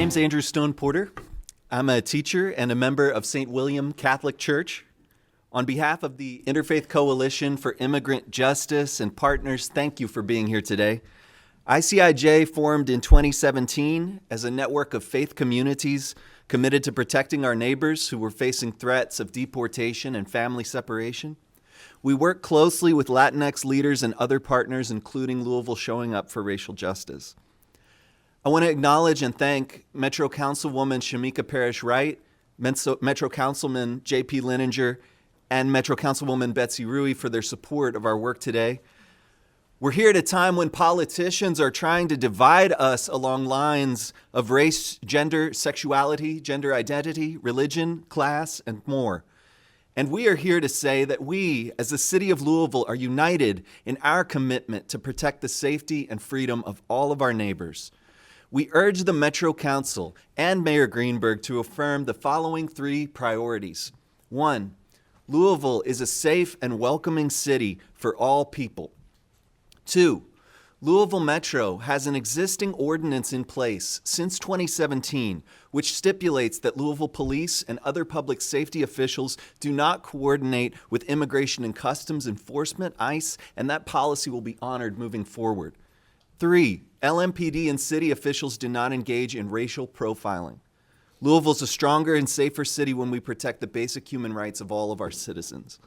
name's Andrew Stone Porter. I'm a teacher and a member of St. William Catholic Church. On behalf of the Interfaith Coalition for Immigrant Justice and partners, thank you for being here today. ICIJ formed in 2017 as a network of faith communities committed to protecting our neighbors who were facing threats of deportation and family separation. We work closely with Latinx leaders and other partners, including Louisville Showing Up for racial justice. I want to acknowledge and thank Metro Councilwoman Shamika Parrish-Wright, Metro Councilman J.P. Lininger, and Metro Councilwoman Betsy Rui for their support of our work today. We're here at a time when politicians are trying to divide us along lines of race, gender, sexuality, gender identity, religion, class, and more. And we are here to say that we, as the city of Louisville, are united in our commitment to protect the safety and freedom of all of our neighbors. We urge the Metro Council and Mayor Greenberg to affirm the following three priorities. 1, Louisville is a safe and welcoming city for all people. 2, Louisville Metro has an existing ordinance in place since 2017, which stipulates that Louisville police and other public safety officials do not coordinate with Immigration and Customs Enforcement, ICE, and that policy will be honored moving forward. 3, LMPD and city officials do not engage in racial profiling. Louisville's a stronger and safer city when we protect the basic human rights of all of our citizens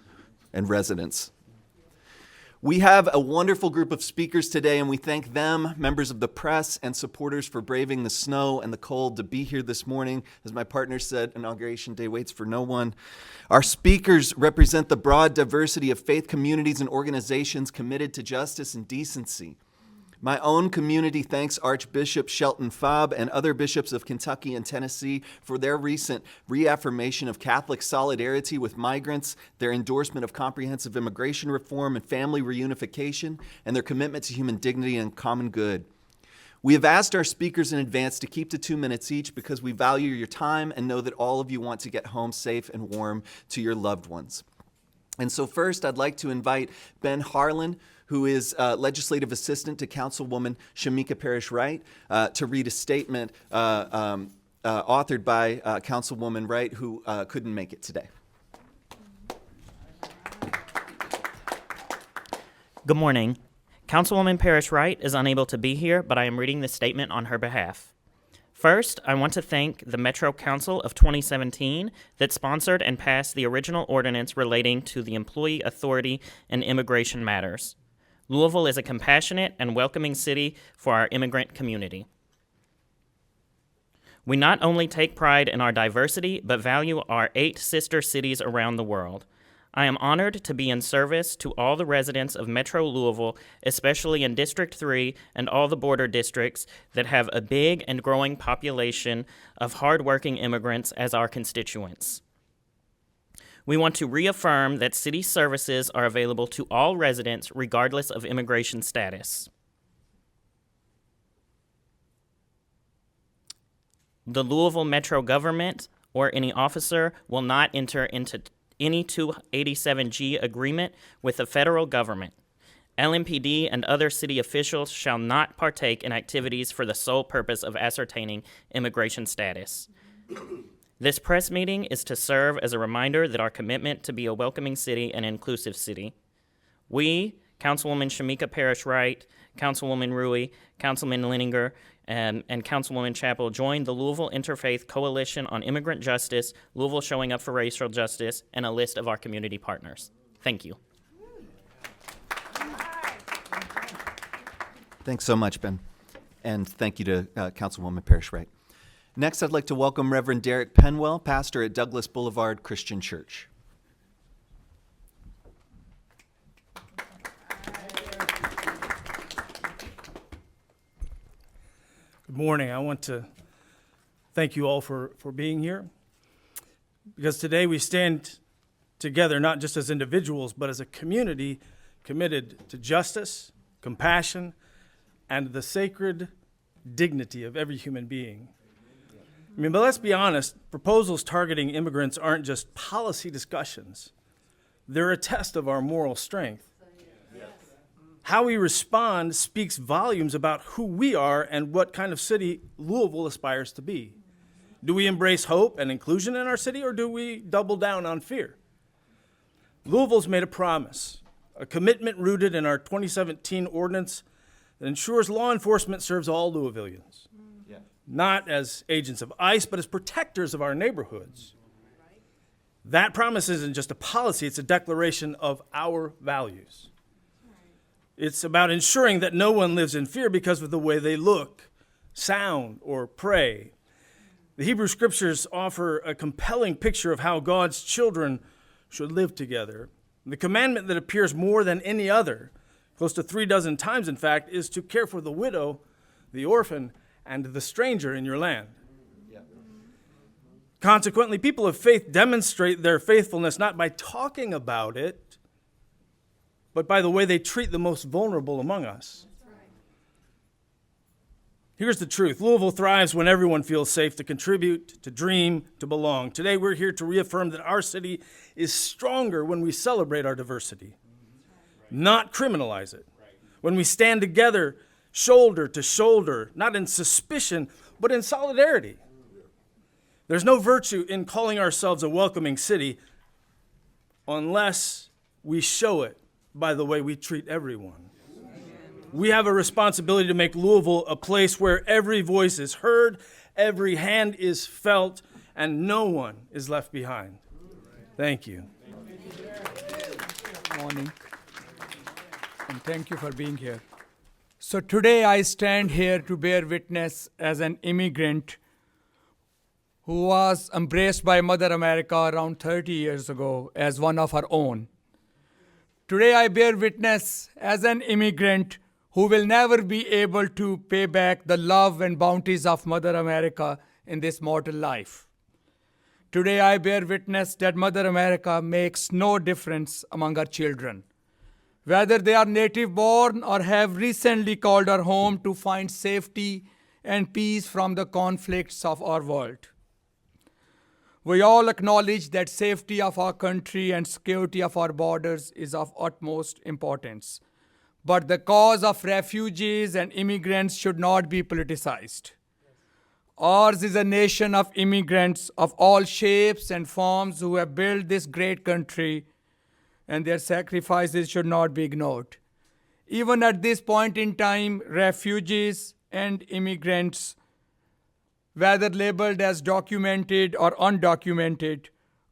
and residents. We have a wonderful group of speakers today, and we thank them, members of the press and supporters, for braving the snow and the cold to be here this morning. As my partner said, Inauguration Day waits for no one. Our speakers represent the broad diversity of faith communities and organizations committed to justice and decency. My own community thanks Archbishop Shelton Fabb and other bishops of Kentucky and Tennessee for their recent reaffirmation of Catholic solidarity with migrants, their endorsement of comprehensive immigration reform and family reunification, and their commitment to human dignity and common good. We have asked our speakers in advance to keep to 2 minutes each because we value your time and know that all of you want to get home safe and warm to your loved ones. And so first, I'd like to invite Ben Harlan, who is legislative assistant to Councilwoman Shamika Parrish-Wright, to read a statement authored by Councilwoman Wright, who couldn't make it today. Good morning. Councilwoman Parrish-Wright is unable to be here, but I am reading this statement on her behalf. First, I want to thank the Metro Council of 2017 that sponsored and passed the original ordinance relating to the employee authority in immigration matters. Louisville is a compassionate and welcoming city for our immigrant community. We not only take pride in our diversity, but value our 8 sister cities around the world. I am honored to be in service to all the residents of Metro Louisville, especially in District 3 and all the border districts that have a big and growing population of hardworking immigrants as our constituents. We want to reaffirm that city services are available to all residents regardless of immigration status. The Louisville Metro government or any officer will not enter into any 287G agreement with the federal government. LMPD and other city officials shall not partake in activities for the sole purpose of ascertaining immigration status. This press meeting is to serve as a reminder that our commitment to be a welcoming city and inclusive city. We, Councilwoman Shamika Parrish-Wright, Councilwoman Rui, Councilman Lininger, and Councilwoman Chappell joined the Louisville Interfaith Coalition on Immigrant Justice, Louisville Showing Up for Racial Justice, and a list of our community partners. Thank you. Thanks so much, Ben. And thank you to Councilwoman Parrish-Wright. Next, I'd like to welcome Reverend Derek Penwell, pastor at Douglas Boulevard Christian Church. Good morning. I want to thank you all for being here, because today we stand together not just as individuals, but as a community committed to justice, compassion, and the sacred dignity of every human being. But let's be honest, proposals targeting immigrants aren't just policy discussions. They're a test of our moral strength. How we respond speaks volumes about who we are and what kind of city Louisville aspires to be. Do we embrace hope and inclusion in our city, or do we double down on fear? Louisville's made a promise, a commitment rooted in our 2017 ordinance that ensures law enforcement serves all Louisvillians, not as agents of ICE, but as protectors of our neighborhoods. That promise isn't just a policy, it's a declaration of our values. It's about ensuring that no one lives in fear because of the way they look, sound, or pray. The Hebrew Scriptures offer a compelling picture of how God's children should live together. The commandment that appears more than any other, close to 36 times in fact, is to care for the widow, the orphan, and the stranger in your land. Consequently, people of faith demonstrate their faithfulness not by talking about it, but by the way they treat the most vulnerable among us. Here's the truth. Louisville thrives when everyone feels safe to contribute, to dream, to belong. Today, we're here to reaffirm that our city is stronger when we celebrate our diversity, not criminalize it. When we stand together, shoulder to shoulder, not in suspicion, but in solidarity. There's no virtue in calling ourselves a welcoming city unless we show it by the way we treat everyone. We have a responsibility to make Louisville a place where every voice is heard, every hand is felt, and no one is left behind. Thank you. Good morning, and thank you for being here. So today I stand here to bear witness as an immigrant who was embraced by Mother America around 30 years ago as one of her own. Today I bear witness as an immigrant who will never be able to pay back the love and bounties of Mother America in this mortal life. Today I bear witness that Mother America makes no difference among her children, whether they are native born or have recently called her home to find safety and peace from the conflicts of our world. We all acknowledge that safety of our country and security of our borders is of utmost importance. But the cause of refugees and immigrants should not be politicized. Ours is a nation of immigrants of all shapes and forms who have built this great country, and their sacrifices should not be ignored. Even at this point in time, refugees and immigrants, whether labeled as documented or undocumented,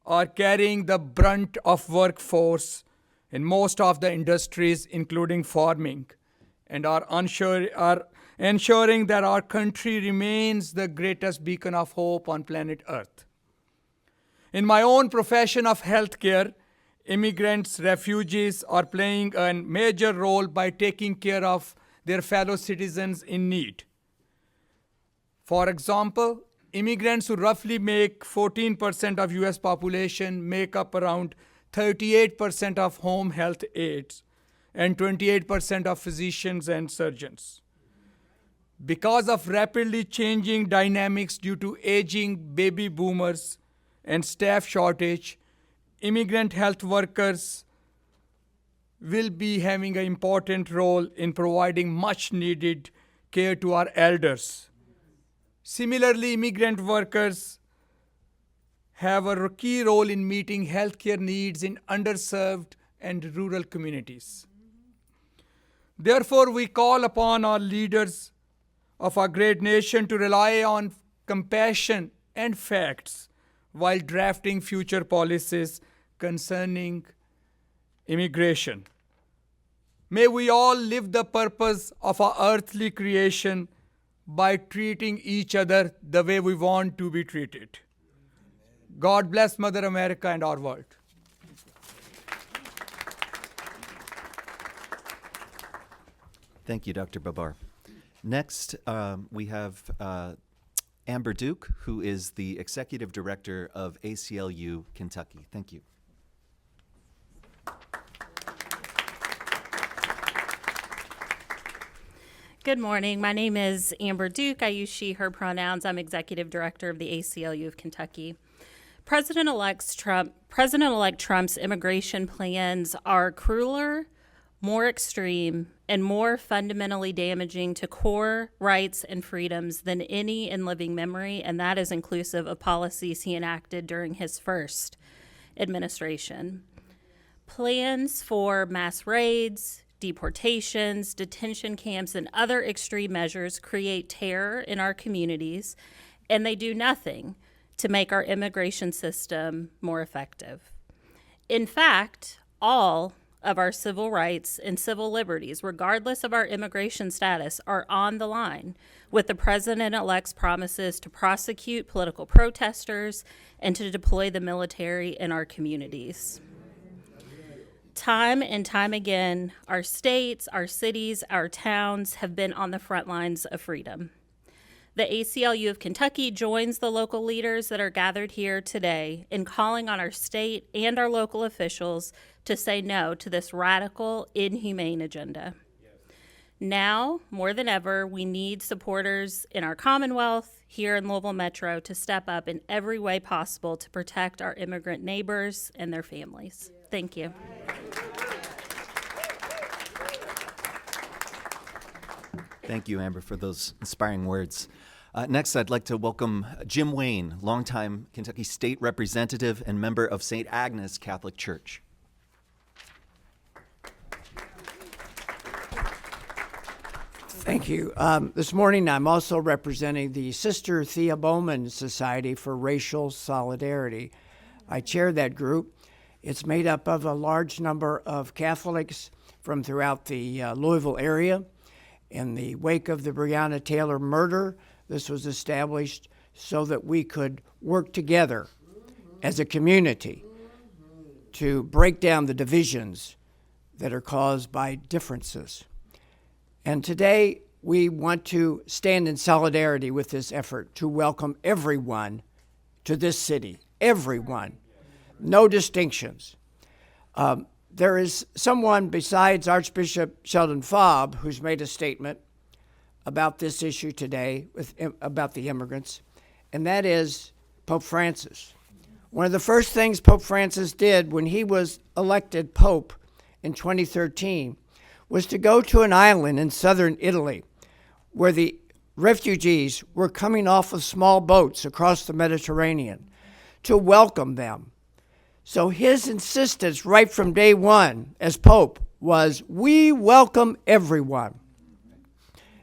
are carrying the brunt of workforce in most of the industries, including farming, and are ensuring that our country remains the greatest beacon of hope on planet Earth. In my own profession of healthcare, immigrants, refugees are playing a major role by taking care of their fellow citizens in need. For example, immigrants who roughly make 14% of US population make up around 38% of home health aides and 28% of physicians and surgeons. Because of rapidly changing dynamics due to aging baby boomers and staff shortage, immigrant health workers will be having an important role in providing much needed care to our elders. Similarly, immigrant workers have a key role in meeting healthcare needs in underserved and rural communities. Therefore, we call upon our leaders of our great nation to rely on compassion and facts while drafting future policies concerning immigration. May we all live the purpose of our earthly creation by treating each other the way we want to be treated. God bless Mother America and our world. Thank you, Dr. Babar. Next, we have Amber Duke, who is the Executive Director of ACLU Kentucky. Thank you. Good morning. My name is Amber Duke. I use she, her pronouns. I'm Executive Director of the ACLU of Kentucky. President-elect Trump's immigration plans are crueler, more extreme, and more fundamentally damaging to core rights and freedoms than any in living memory, and that is inclusive of policies he enacted during his first administration. Plans for mass raids, deportations, detention camps, and other extreme measures create terror in our communities, and they do nothing to make our immigration system more effective. In fact, all of our civil rights and civil liberties, regardless of our immigration status, are on the line with the president-elect's promises to prosecute political protesters and to deploy the military in our communities. Time and time again, our states, our cities, our towns have been on the front lines of freedom. The ACLU of Kentucky joins the local leaders that are gathered here today in calling on our state and our local officials to say no to this radical, inhumane agenda. Now, more than ever, we need supporters in our Commonwealth, here in Louisville Metro, to step up in every way possible to protect our immigrant neighbors and their families. Thank you. Thank you, Amber, for those inspiring words. Next, I'd like to welcome Jim Wayne, longtime Kentucky State Representative and member of St. Agnes Catholic Church. Thank you. This morning, I'm also representing the Sister Thea Bowman Society for Racial Solidarity. I chair that group. It's made up of a large number of Catholics from throughout the Louisville area. In the wake of the Breonna Taylor murder, this was established so that we could work together as a community to break down the divisions that are caused by differences. And today, we want to stand in solidarity with this effort to welcome everyone to this city, everyone, no distinctions. There is someone besides Archbishop Sheldon Faub who's made a statement about this issue today, about the immigrants, and that is Pope Francis. One of the first things Pope Francis did when he was elected Pope in 2013 was to go to an island in southern Italy where the refugees were coming off of small boats across the Mediterranean to welcome them. So his insistence right from day one as Pope was, we welcome everyone.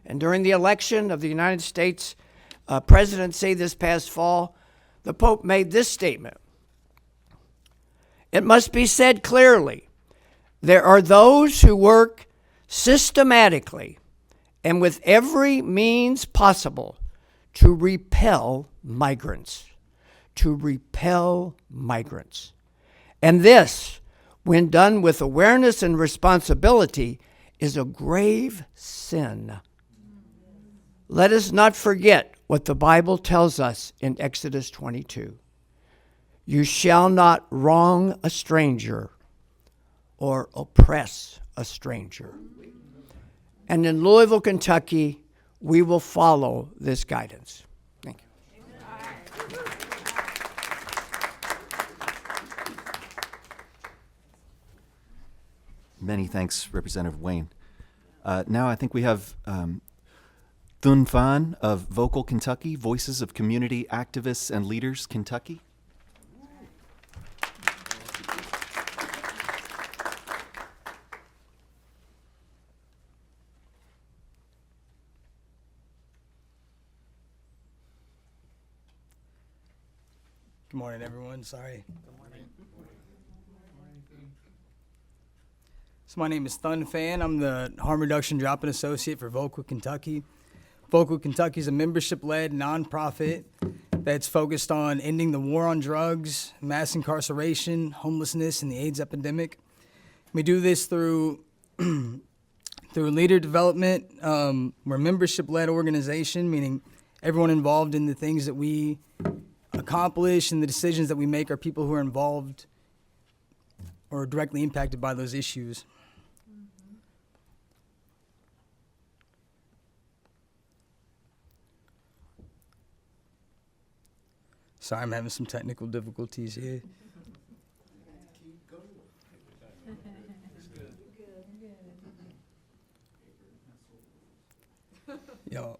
And during the election of the United States presidency this past fall, the Pope made this statement. It must be said clearly, there are those who work systematically and with every means possible to repel migrants, And this, when done with awareness and responsibility, is a grave sin. Let us not forget what the Bible tells us in Exodus 22. You shall not wrong a stranger or oppress a stranger. And in Louisville, Kentucky, we will follow this guidance. Thank you. Many thanks, Representative Wayne. Now I think we have Thun Phan of Vocal Kentucky, Voices of Community Activists and Leaders, Kentucky. Good morning, everyone. Sorry. Good morning. So my name is Thun Phan. I'm the Harm Reduction Drop-In Associate for Vocal Kentucky. Vocal Kentucky is a membership-led nonprofit that's focused on ending the war on drugs, mass incarceration, homelessness, and the AIDS epidemic. We do this through leader development. We're a membership-led organization, meaning everyone involved in the things that we accomplish and the decisions that we make are people who are involved or directly impacted by those issues. Sorry, I'm having some technical difficulties here. Yo.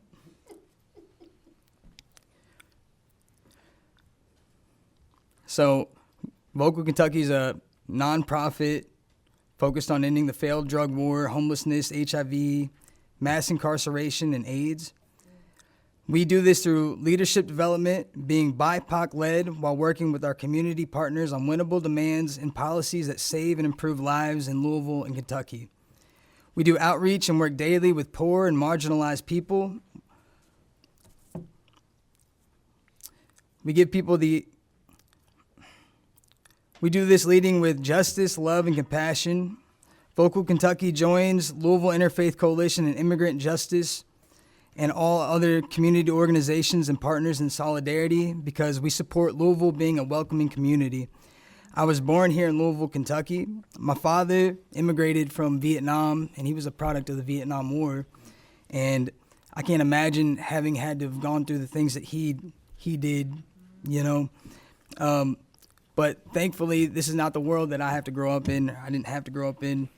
So, Vocal Kentucky is a nonprofit focused on ending the failed drug war, homelessness, HIV, mass incarceration, and AIDS. We do this through leadership development, being BIPOC-led while working with our community partners on winnable demands and policies that save and improve lives in Louisville and Kentucky. We do outreach and work daily with poor and marginalized people. We give people We do this leading with justice, love, and compassion. Vocal Kentucky joins Louisville Interfaith Coalition and Immigrant Justice and all other community organizations and partners in solidarity because we support Louisville being a welcoming community. I was born here in Louisville, Kentucky. My father immigrated from Vietnam, and he was a product of the Vietnam War. And I can't imagine having had to have gone through the things that he did, you know. But thankfully, this is not the world that I have to grow up in. I didn't have to grow up in.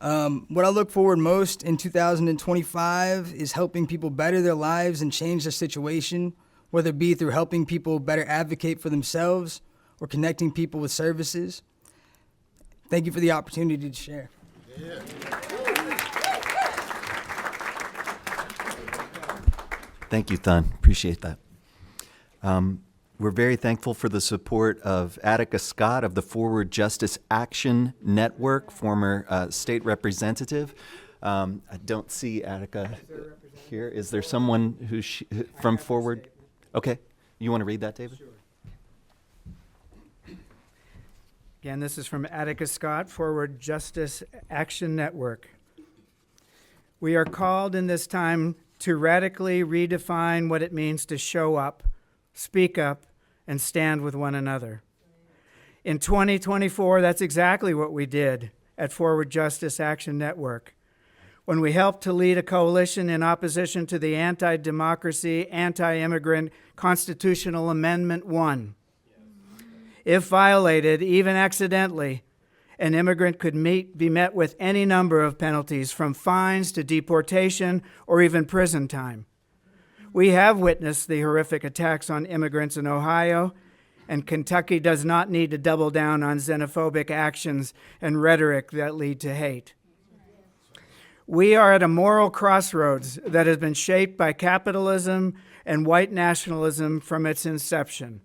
What I look forward most in 2025 is helping people better their lives and change their situation, whether it be through helping people better advocate for themselves or connecting people with services. Thank you for the opportunity to share. Yeah. Thank you, Thun. Appreciate that. We're very thankful for the support of Attica Scott of the Forward Justice Action Network, former state representative. I don't see Attica here. Is there someone who's from Forward? Okay. You want to read that, David? Sure. Again, this is from Attica Scott, Forward Justice Action Network. We are called in this time to radically redefine what it means to show up, speak up, and stand with one another. In 2024, that's exactly what we did at Forward Justice Action Network, when we helped to lead a coalition in opposition to the anti-democracy, anti-immigrant Constitutional Amendment 1. If violated, even accidentally, an immigrant could be met with any number of penalties, from fines to deportation or even prison time. We have witnessed the horrific attacks on immigrants in Ohio, and Kentucky does not need to double down on xenophobic actions and rhetoric that lead to hate. We are at a moral crossroads that has been shaped by capitalism and white nationalism from its inception.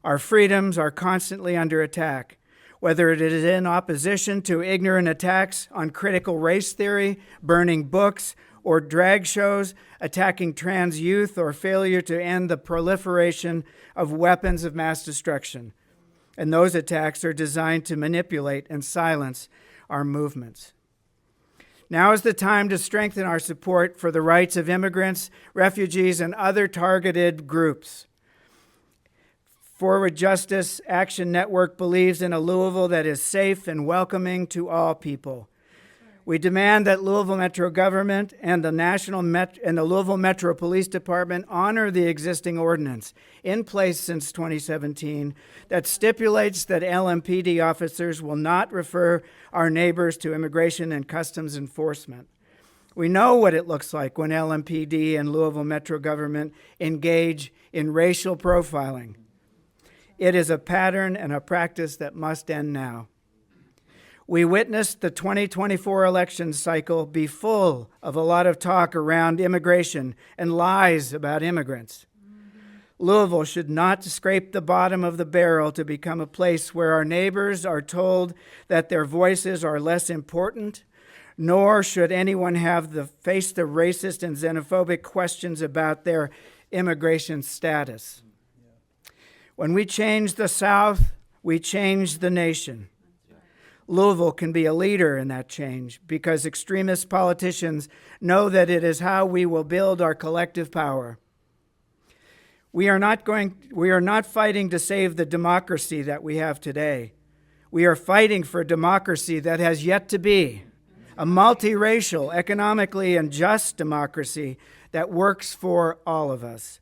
Our freedoms are constantly under attack, whether it is in opposition to ignorant attacks on critical race theory, burning books, or drag shows, attacking trans youth, or failure to end the proliferation of weapons of mass destruction. And those attacks are designed to manipulate and silence our movements. Now is the time to strengthen our support for the rights of immigrants, refugees, and other targeted groups. Forward Justice Action Network believes in a Louisville that is safe and welcoming to all people. We demand that Louisville Metro government and the Louisville Metro Police Department honor the existing ordinance in place since 2017 that stipulates that LMPD officers will not refer our neighbors to Immigration and Customs Enforcement. We know what it looks like when LMPD and Louisville Metro government engage in racial profiling. It is a pattern and a practice that must end now. We witnessed the 2024 election cycle be full of a lot of talk around immigration and lies about immigrants. Louisville should not scrape the bottom of the barrel to become a place where our neighbors are told that their voices are less important, nor should anyone have to face the racist and xenophobic questions about their immigration status. When we change the South, we change the nation. Louisville can be a leader in that change because extremist politicians know that it is how we will build our collective power. We are not fighting to save the democracy that we have today. We are fighting for democracy that has yet to be, a multiracial, economically and just democracy that works for all of us.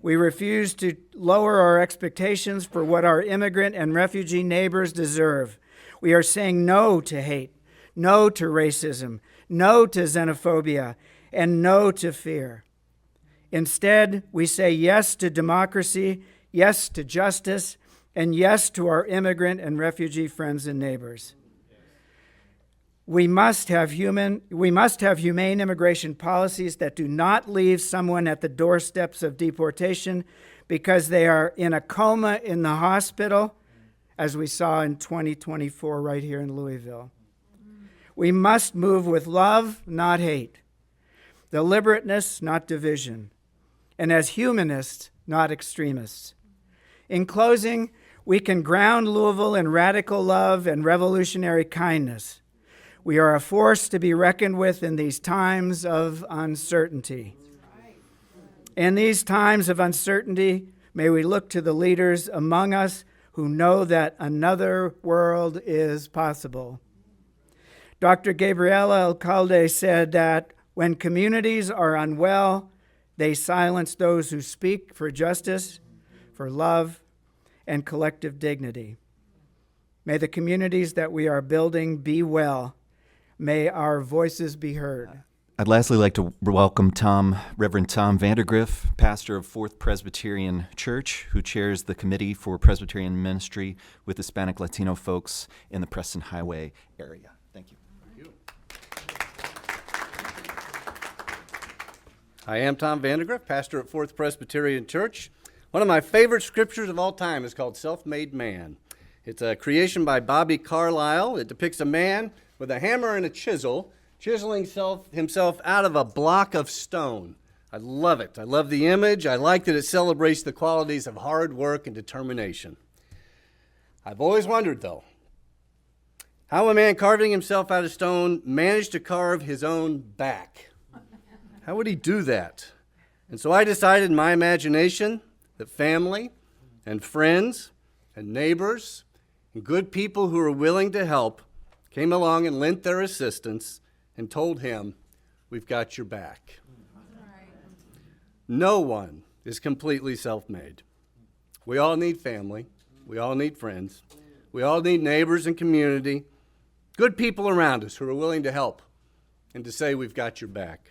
We refuse to lower our expectations for what our immigrant and refugee neighbors deserve. We are saying no to hate, no to racism, no to xenophobia, and no to fear. Instead, we say yes to democracy, yes to justice, and yes to our immigrant and refugee friends and neighbors. We must have humane immigration policies that do not leave someone at the doorsteps of deportation because they are in a coma in the hospital, as we saw in 2024 right here in Louisville. We must move with love, not hate, deliberateness, not division, and as humanists, not extremists. In closing, we can ground Louisville in radical love and revolutionary kindness. We are a force to be reckoned with in these times of uncertainty. In these times of uncertainty, may we look to the leaders among us who know that another world is possible. Dr. Gabriela Alcalde said that when communities are unwell, they silence those who speak for justice, for love, and collective dignity. May the communities that we are building be well. May our voices be heard. I'd lastly like to welcome Reverend Tom Vandergriff, pastor of Fourth Presbyterian Church, who chairs the Committee for Presbyterian Ministry with Hispanic Latino folks in the Preston Highway area. Thank you. I am Tom Vandergriff, pastor at Fourth Presbyterian Church. One of my favorite scriptures of all time is called Self-Made Man. It's a creation by Bobby Carlyle. It depicts a man with a hammer and a chisel, chiseling himself out of a block of stone. I love it. I love the image. I like that it celebrates the qualities of hard work and determination. I've always wondered, though, how a man carving himself out of stone managed to carve his own back. How would he do that? And so I decided in my imagination that family and friends and neighbors and good people who are willing to help came along and lent their assistance and told him, "We've got your back." No one is completely self-made. We all need family. We all need friends. We all need neighbors and community, good people around us who are willing to help and to say, "We've got your back."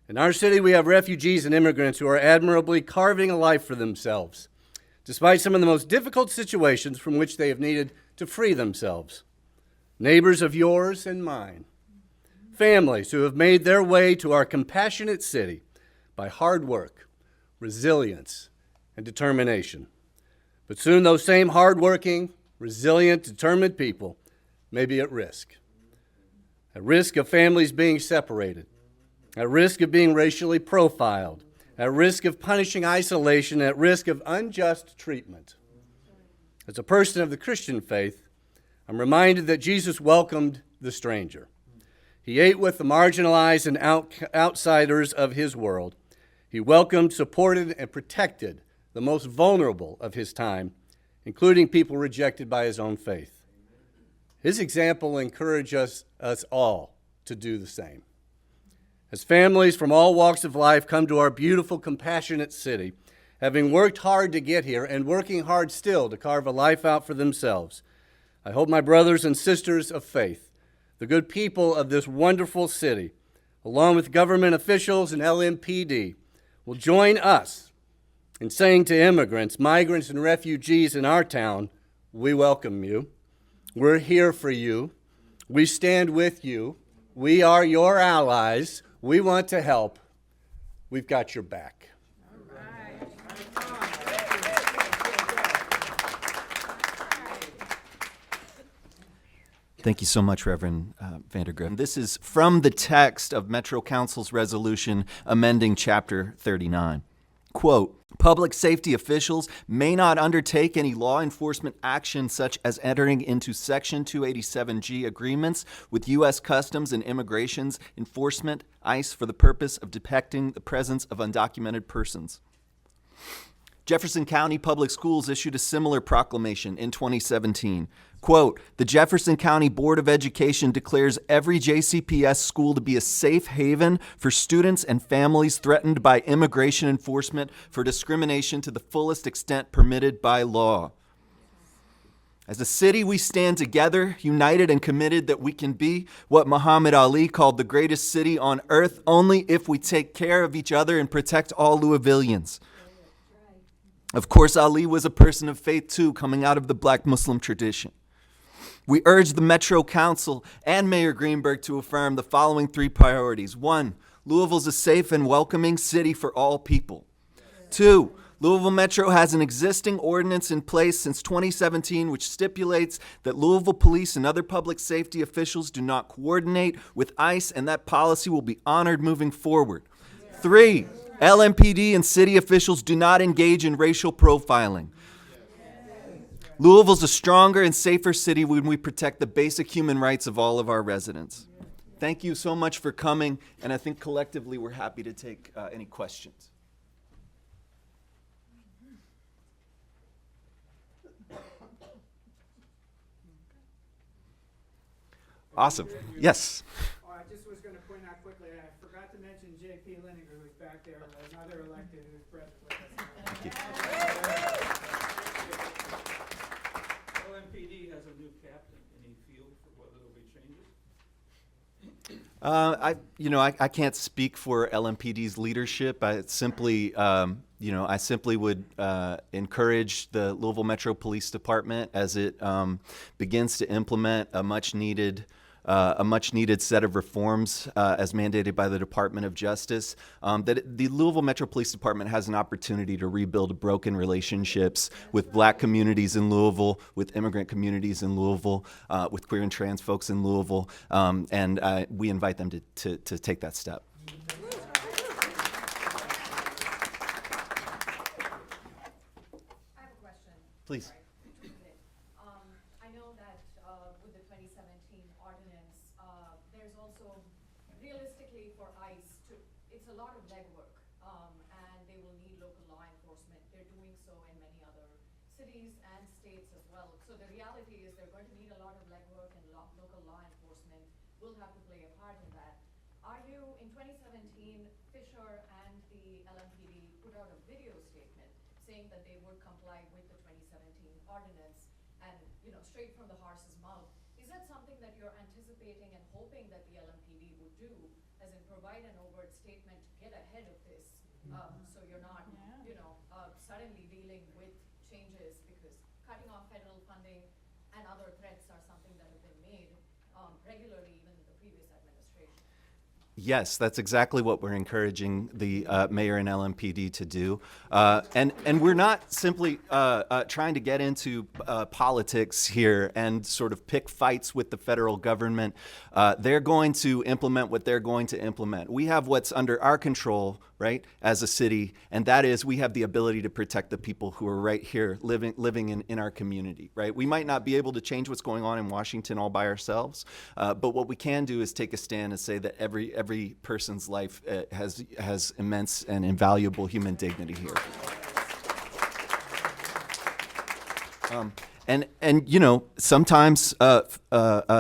In our city, we have refugees and immigrants who are admirably carving a life for themselves, despite some of the most difficult situations from which they have needed to free themselves. Neighbors of yours and mine, families who have made their way to our compassionate city by hard work, resilience, and determination. But soon those same hardworking, resilient, determined people may be at risk of families being separated, at risk of being racially profiled, at risk of punishing isolation, at risk of unjust treatment. As a person of the Christian faith, I'm reminded that Jesus welcomed the stranger. He ate with the marginalized and outsiders of his world. He welcomed, supported, and protected the most vulnerable of his time, including people rejected by his own faith. His example encourages us all to do the same. As families from all walks of life come to our beautiful, compassionate city, having worked hard to get here and working hard still to carve a life out for themselves, I hope my brothers and sisters of faith, the good people of this wonderful city, along with government officials and LMPD, will join us in saying to immigrants, migrants, and refugees in our town, "We welcome you. We're here for you. We stand with you. We are your allies. We want to help. We've got your back." Thank you so much, Reverend Vandergriff. This is from the text of Metro Council's resolution amending Chapter 39. Quote, "Public safety officials may not undertake any law enforcement action such as entering into Section 287G agreements with U.S. Customs and Immigration's Enforcement, ICE, for the purpose of detecting the presence of undocumented persons." Jefferson County Public Schools issued a similar proclamation in 2017. Quote, "The Jefferson County Board of Education declares every JCPS school to be a safe haven for students and families threatened by immigration enforcement for discrimination to the fullest extent permitted by law." As a city, we stand together, united and committed that we can be what Muhammad Ali called the greatest city on earth only if we take care of each other and protect all Louisvillians. Of course, Ali was a person of faith too, coming out of the Black Muslim tradition. We urge the Metro Council and Mayor Greenberg to affirm the following 3 priorities. 1, Louisville's a safe and welcoming city for all people. 2, Louisville Metro has an existing ordinance in place since 2017 which stipulates that Louisville police and other public safety officials do not coordinate with ICE, and that policy will be honored moving forward. 3, LMPD and city officials do not engage in racial profiling. Louisville's a stronger and safer city when we protect the basic human rights of all of our residents. Thank you so much for coming, and I think collectively we're happy to take any questions. Awesome. Yes. Oh, I just was going to point out quickly, I forgot to mention J.P. Lineker, who's back there, another elected who's present with us. Thank you. LMPD has a new captain. Any feel for whether there'll be changes? I can't speak for LMPD's leadership. I simply would encourage the Louisville Metro Police Department as it begins to implement a much needed set of reforms as mandated by the Department of Justice, that the Louisville Metro Police Department has an opportunity to rebuild broken relationships with Black communities in Louisville, with immigrant communities in Louisville, with queer and trans folks in Louisville, and we invite them to take that step. I have a question. Please. I know that with the 2017 ordinance, there's also realistically for ICE it's a lot of legwork, and they will need local law enforcement. They're doing so in many other cities and states as well. So the reality is they're going to need a lot of legwork, and local law enforcement will have to play a part in that. Are you, in 2017, Fisher and the LMPD put out a video statement saying that they would comply with the 2017 ordinance and, straight from the horse's mouth. Is that something that you're anticipating and hoping that the LMPD would do, as in provide an overt statement to get ahead of this, so you're not, suddenly dealing with changes, because cutting off federal funding and other threats are something that have been made regularly even in the previous administration? Yes, that's exactly what we're encouraging the mayor and LMPD to do. And we're not simply trying to get into politics here and sort of pick fights with the federal government. They're going to implement what they're going to implement. We have what's under our control, right, as a city, and that is we have the ability to protect the people who are right here living in our community, right? We might not be able to change what's going on in Washington all by ourselves, but what we can do is take a stand and say that every person's life has immense and invaluable human dignity here. Sometimes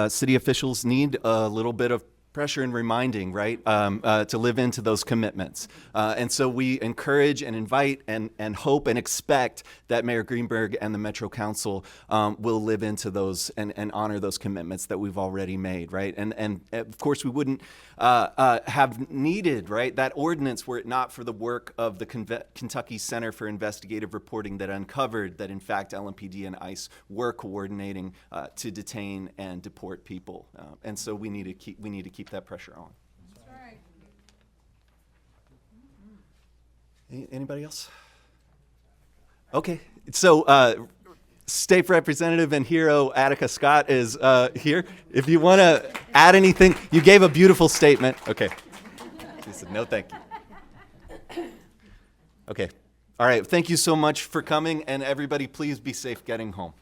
city officials need a little bit of pressure and reminding, right, to live into those commitments. And so we encourage and invite and hope and expect that Mayor Greenberg and the Metro Council will live into those and honor those commitments that we've already made, right? And of course, we wouldn't have needed, right, that ordinance were it not for the work of the Kentucky Center for Investigative Reporting that uncovered that, in fact, LMPD and ICE were coordinating to detain and deport people. And so we need to keep that pressure on. That's right. Anybody else? Okay, so State Representative and hero Attica Scott is here. If you want to add anything, you gave a beautiful statement. Okay. She said, no, thank you. Okay. All right. Thank you so much for coming, and everybody, please be safe getting home.